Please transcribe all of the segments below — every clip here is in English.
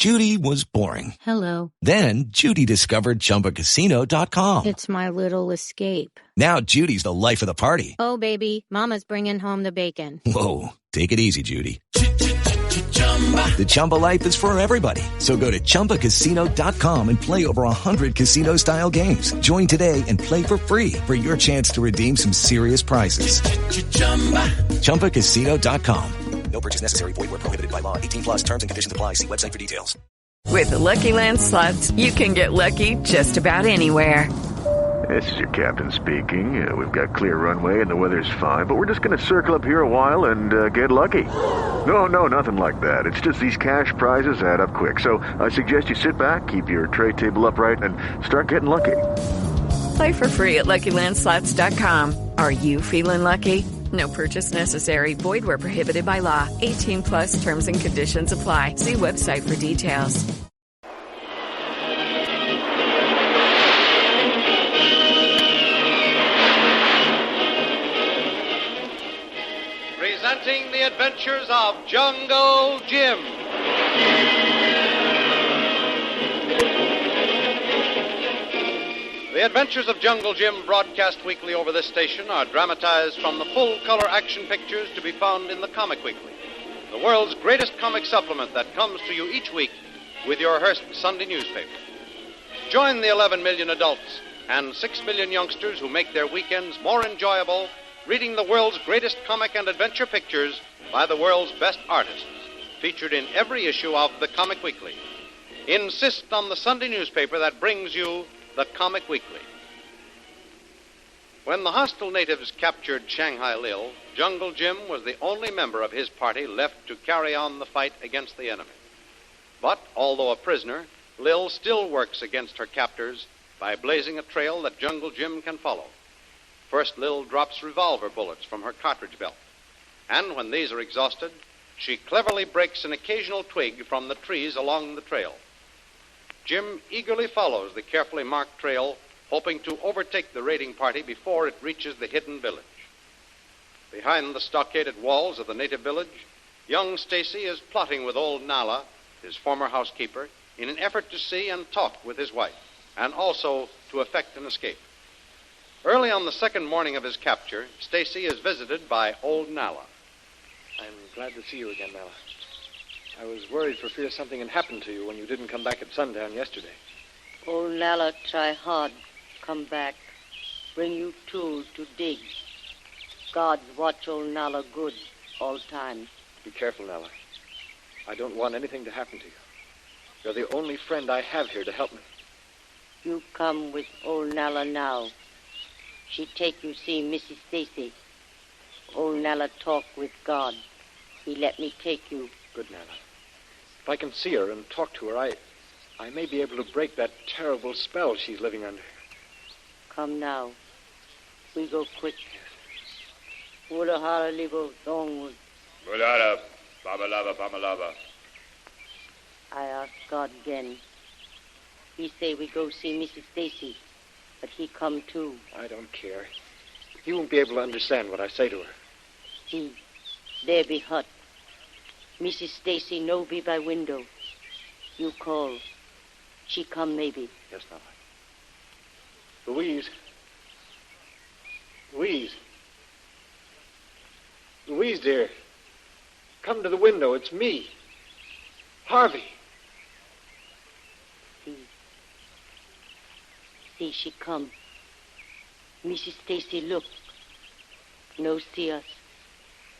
Judy was boring. Hello. Then Judy discovered ChumbaCasino.com. It's my little escape. Now Judy's the life of the party. Oh, baby, mama's bringing home the bacon. Whoa, take it easy, Judy. The Chumba life is for everybody. So go to ChumbaCasino.com and play over 100 casino-style games. Join today and play for free for your chance to redeem some serious prizes. ChumbaCasino.com. No purchase necessary. Void where prohibited by law. 18 plus terms and conditions apply. See website for details. With the Lucky Land Slots, you can get lucky just about anywhere. This is your captain speaking. We've got clear runway and the weather's fine, but we're just going to circle up here a while and get lucky. No, nothing like that. It's just these cash prizes add up quick. So I suggest you sit back, keep your tray table upright, and start getting lucky. Play for free at LuckyLandSlots.com. Are you feeling lucky? No purchase necessary. Void where prohibited by law. 18 plus terms and conditions apply. See website for details. Presenting the adventures of Jungle Jim. The Adventures of Jungle Jim, broadcast weekly over this station, are dramatized from the full-color action pictures to be found in the Comic Weekly, the world's greatest comic supplement that comes to you each week with your Hearst Sunday newspaper. Join the 11 million adults and 6 million youngsters who make their weekends more enjoyable reading the world's greatest comic and adventure pictures by the world's best artists, featured in every issue of the Comic Weekly. Insist on the Sunday newspaper that brings you the Comic Weekly. When the hostile natives captured Shanghai Lil, Jungle Jim was the only member of his party left to carry on the fight against the enemy. But, although a prisoner, Lil still works against her captors by blazing a trail that Jungle Jim can follow. First, Lil drops revolver bullets from her cartridge belt, and when these are exhausted, she cleverly breaks an occasional twig from the trees along the trail. Jim eagerly follows the carefully marked trail, hoping to overtake the raiding party before it reaches the hidden village. Behind the stockaded walls of the native village, young Stacy is plotting with old Nala, his former housekeeper, in an effort to see and talk with his wife, and also to effect an escape. Early on the second morning of his capture, Stacy is visited by old Nala. I'm glad to see you again, Nala. I was worried for fear something had happened to you when you didn't come back at sundown yesterday. Old Nala try hard, come back. Bring you tools to dig. God watch old Nala good all time. Be careful, Nala. I don't want anything to happen to you. You're the only friend I have here to help me. You come with old Nala now. She take you see Mrs. Stacy. Old Nala talk with God. He let me take you. Good, Nala. If I can see her and talk to her, I may be able to break that terrible spell she's living under. Come now. We go quick. Ulahara libo dongwood. Mulala, babalava, bamalava. I ask God again. He say we go see Mrs. Stacy, but he come too. I don't care. You won't be able to understand what I say to her. See, there be hut. Mrs. Stacy no be by window. You call. She come maybe. Yes, Nala. Louise. Louise. Louise, dear. Come to the window. It's me. Harvey. See, she come. Mrs. Stacy look. No see us.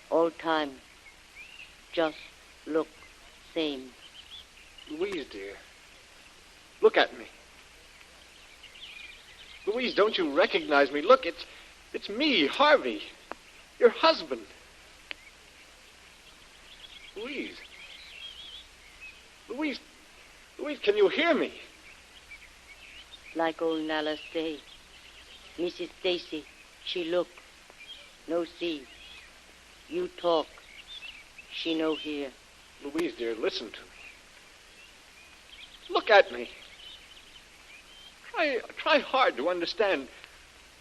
All time. Just look same. Louise, dear. Look at me. Louise, don't you recognize me? Look, it's me, Harvey. Your husband. Louise. Louise, can you hear me? Like old Nala say. Mrs. Stacy, she look. No see. You talk. She no hear. Louise, dear, listen to me. Look at me. Try hard to understand.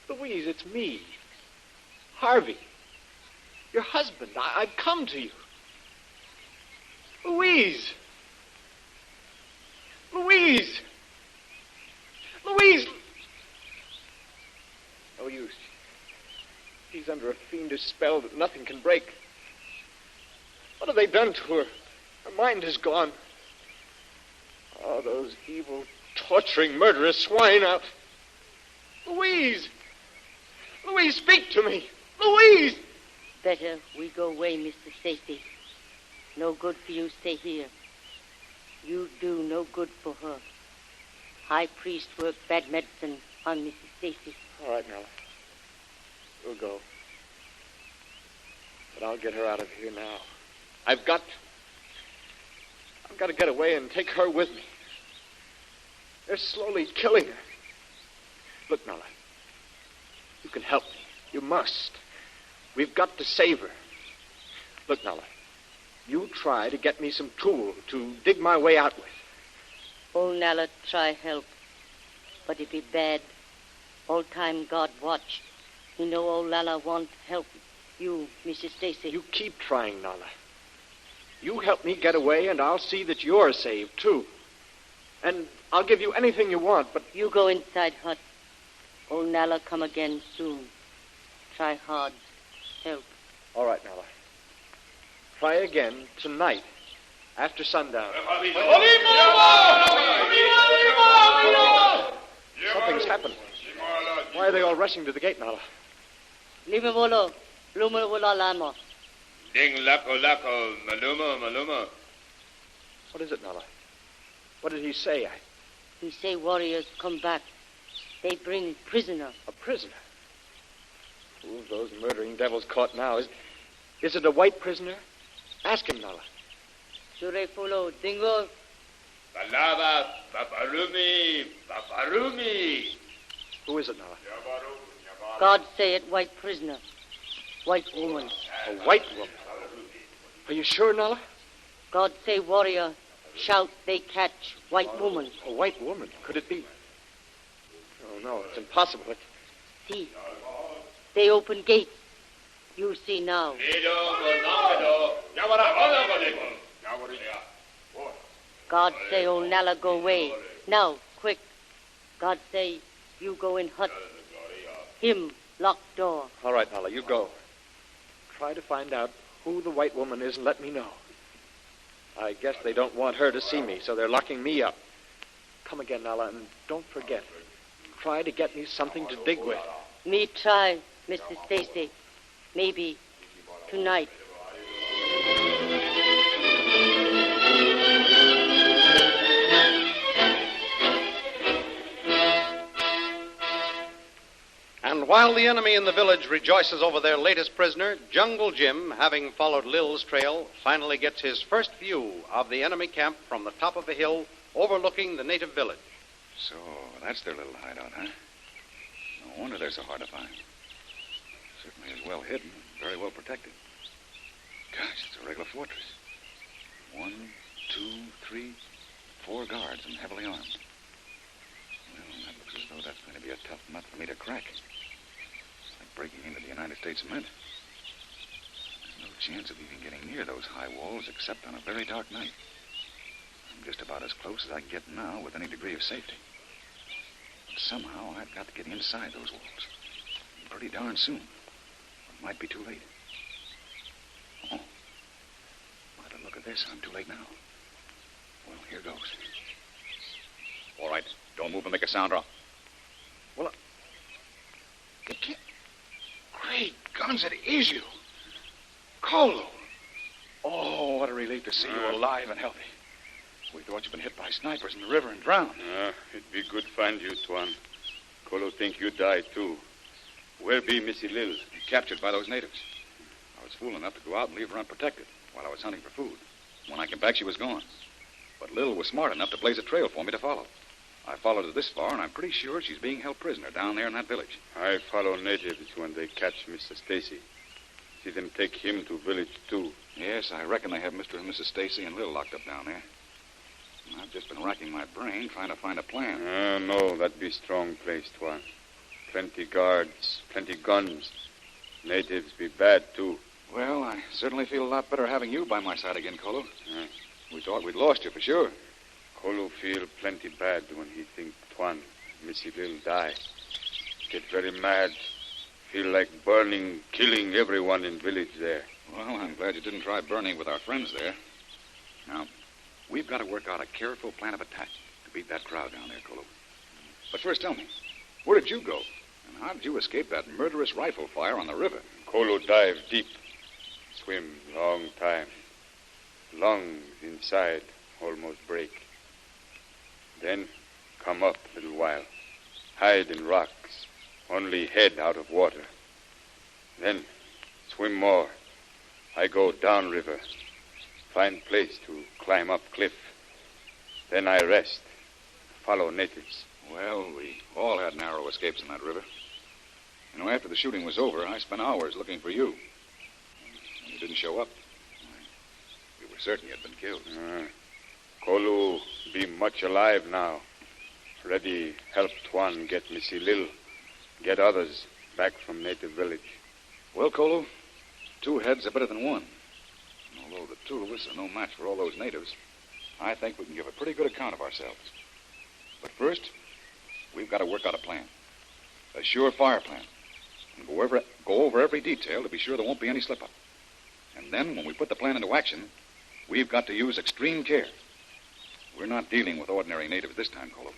Louise, it's me. Harvey. Your husband. I've come to you. Louise. Louise! Louise! No use. She's under a fiendish spell that nothing can break. What have they done to her? Her mind is gone. Oh, those evil, torturing, murderous swine out. Louise! Louise, speak to me! Louise! Better we go away, Mr. Stacy. No good for you stay here. You do no good for her. High priest work bad medicine on Mrs. Stacy. All right, Nella. We'll go. But I'll get her out of here now. I've got to get away and take her with me. They're slowly killing her. Look, Nella. You can help me. You must. We've got to save her. Look, Nella. You try to get me some tool to dig my way out with. Old Nala try help, but it be bad. All time God watch. He know old Nala want help you, Mrs. Stacy. You keep trying, Nala. You help me get away, and I'll see that you're saved, too. And I'll give you anything you want, but... You go inside hut. Old Nala come again soon. Try hard. Help. All right, Nala. Try again tonight, after sundown. Something's happened. Why are they all rushing to the gate, Nala? Limavolo, Lumavolo Lama. Ding lako lako, maluma, maluma. What is it, Nala? What did he say? He say warriors come back. They bring prisoner. A prisoner? Who's those murdering devils caught now? Is it a white prisoner? Ask him, Nala. Surefulo, Dingo. Balava, paparumi, paparumi. Who is it, Nala? God say it white prisoner. White woman. A white woman? Are you sure, Nala? God say warrior, shout they catch white woman. A white woman? Could it be? Oh, no, it's impossible. See, they open gates. You see now. God say old Nala go away. Now, quick. God say you go in hut. Him lock door. All right, Nala, you go. Try to find out who the white woman is and let me know. I guess they don't want her to see me, so they're locking me up. Come again, Nala, and don't forget. Try to get me something to dig with. Me try, Mr. Stacy. Maybe tonight. And while the enemy in the village rejoices over their latest prisoner, Jungle Jim, having followed Lil's trail, finally gets his first view of the enemy camp from the top of a hill overlooking the native village. So, that's their little hideout, huh? No wonder they're so hard to find. Certainly is well hidden, very well protected. Gosh, it's a regular fortress. 1, 2, 3, 4 guards and heavily armed. Well, that looks as though that's going to be a tough nut for me to crack. Like breaking into the United States Mint. There's no chance of even getting near those high walls except on a very dark night. I'm just about as close as I can get now with any degree of safety. But somehow I've got to get inside those walls. And pretty darn soon. It might be too late. Oh. By the look of this, I'm too late now. Well, here goes. All right. Don't move and make a sound, or Well, it can't... Great guns, it is you. Kolu. Oh, what a relief to see you alive and healthy. We thought you'd been hit by snipers in the river and drowned. It'd be good find you, Tuan. Kolu think you died, too. Where be Missy Lil? Captured by those natives. I was fool enough to go out and leave her unprotected while I was hunting for food. When I came back, she was gone. But Lil was smart enough to blaze a trail for me to follow. I followed her this far, and I'm pretty sure she's being held prisoner down there in that village. I follow natives when they catch Mr. Stacy. See them take him to village, too. Yes, I reckon they have Mr. and Mrs. Stacy and Lil locked up down there. And I've just been racking my brain trying to find a plan. No, that be strong place, Tuan. Plenty guards, plenty guns. Natives be bad, too. Well, I certainly feel a lot better having you by my side again, Kolu. We thought we'd lost you for sure. Kolu feel plenty bad when he think Tuan, Missy Lil die. Get very mad. Feel like burning, killing everyone in village there. Well, I'm glad you didn't try burning with our friends there. Now, we've got to work out a careful plan of attack to beat that crowd down there, Kolu. But first, tell me, where did you go? And how did you escape that murderous rifle fire on the river? Kolu dive deep. Swim long time. Lungs inside almost break. Then come up a little while. Hide in rocks. Only head out of water. Then swim more. I go down river. Find place to climb up cliff. Then I rest. Follow natives. Well, we all had narrow escapes in that river. You know, after the shooting was over, I spent hours looking for you. When you didn't show up, we were certain you had been killed. Kolu be much alive now. Ready help Tuan get Missy Lil. Get others back from native village. Well, Kolu, 2 heads are better than 1. And although the 2 of us are no match for all those natives, I think we can give a pretty good account of ourselves. But first, we've got to work out a plan. A surefire plan. And go over every detail to be sure there won't be any slip-up. And then, when we put the plan into action, we've got to use extreme care. We're not dealing with ordinary natives this time, Kolu.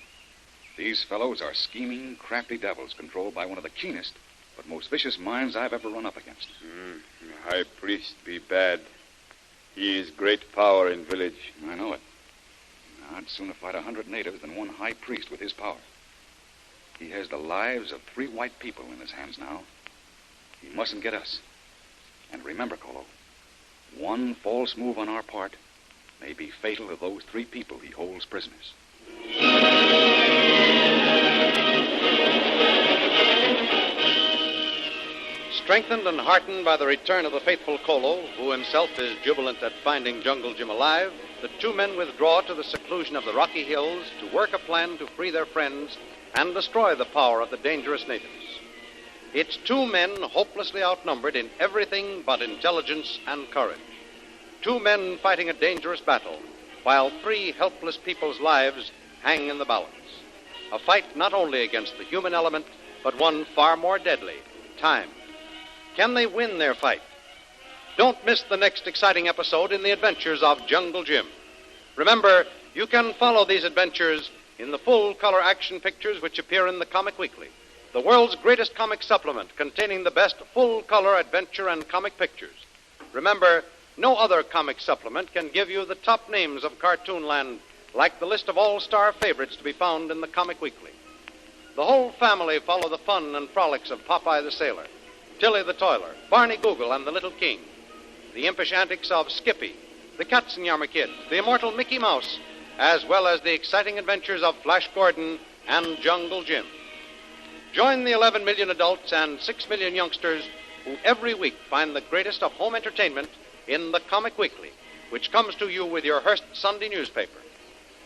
These fellows are scheming, crafty devils controlled by one of the keenest but most vicious minds I've ever run up against. The high priest be bad. He is great power in village. I know it. I'd sooner fight 100 natives than one high priest with his power. He has the lives of 3 white people in his hands now. He mustn't get us. And remember, Kolu, one false move on our part may be fatal to those 3 people he holds prisoners. Strengthened and heartened by the return of the faithful Kolu, who himself is jubilant at finding Jungle Jim alive, the 2 men withdraw to the seclusion of the Rocky Hills to work a plan to free their friends and destroy the power of the dangerous natives. It's 2 men hopelessly outnumbered in everything but intelligence and courage. 2 men fighting a dangerous battle, while 3 helpless people's lives hang in the balance. A fight not only against the human element, but one far more deadly, time. Can they win their fight? Don't miss the next exciting episode in the adventures of Jungle Jim. Remember, you can follow these adventures in the full-color action pictures which appear in the Comic Weekly, the world's greatest comic supplement containing the best full-color adventure and comic pictures. Remember, no other comic supplement can give you the top names of Cartoonland like the list of all-star favorites to be found in the Comic Weekly. The whole family follow the fun and frolics of Popeye the Sailor, Tilly the Toiler, Barney Google and the Little King, the impish antics of Skippy, the Katzenjammer Kid, the immortal Mickey Mouse, as well as the exciting adventures of Flash Gordon and Jungle Jim. Join the 11 million adults and 6 million youngsters who every week find the greatest of home entertainment in the Comic Weekly, which comes to you with your Hearst Sunday newspaper.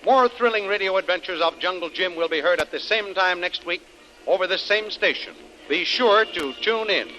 More thrilling radio adventures of Jungle Jim will be heard at the same time next week over this same station. Be sure to tune in.